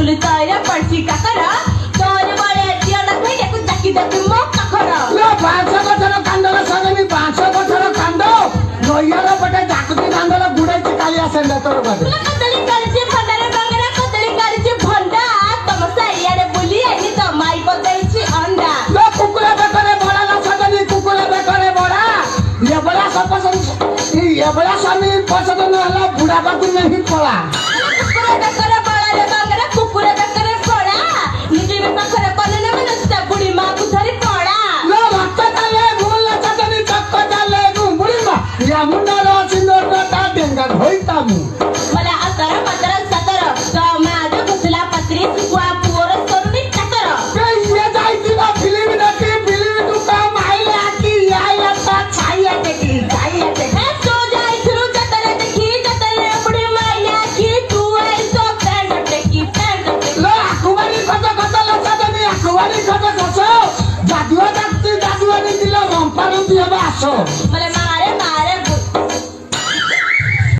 सुलताया पड़ची काकरा तोर बळे जियाला खैया को जाकी देबी मो काकरा लो 500 बछर कांडला सगळी 500 बछर कांड नयरा पटे जाकुती कांडला गुडायची काली असेल तोर बडे कदली काळजी भंडारे बंगरा कदली काळजी भंडा तमसा यारे बोली आणि तो माई बदलची अंडा लो कुकुरा बेकरे बडा ना सगळी कुकुरा बेकरे बडा ये बडा सपसंग ये बडा स्वामी पसंद नहला बुढा बाबू नहीं पळा कुकुरा बेकरे बळाले बंगरा कुकुरा बेकरे पळा निजे में पाखरे पलने में नसता बुढी मां को धरी पळा लो भक्त चाले बोलला सगळी चक्क चाले बुढी मा या मुंडाला सिंदूर ता डेंगा होईता मु मला अतर पत्र सतर तो माझ घुसला पत्री सुकवा पोर करून टाकर ते ये जायची ना फिल्म नकी फिल्म तू का मायला की यायला ता छाया टेकी छाया टेकी तो जाय फिरू जतरे देखी जतरे बुढी माया की तू आई तो पॅन्ट टेकी लो अकुवारी खत खतला सगळी अकुवारी खत खत जादुआ जागती जादुआनी दिला रंपारू दिया बासो मला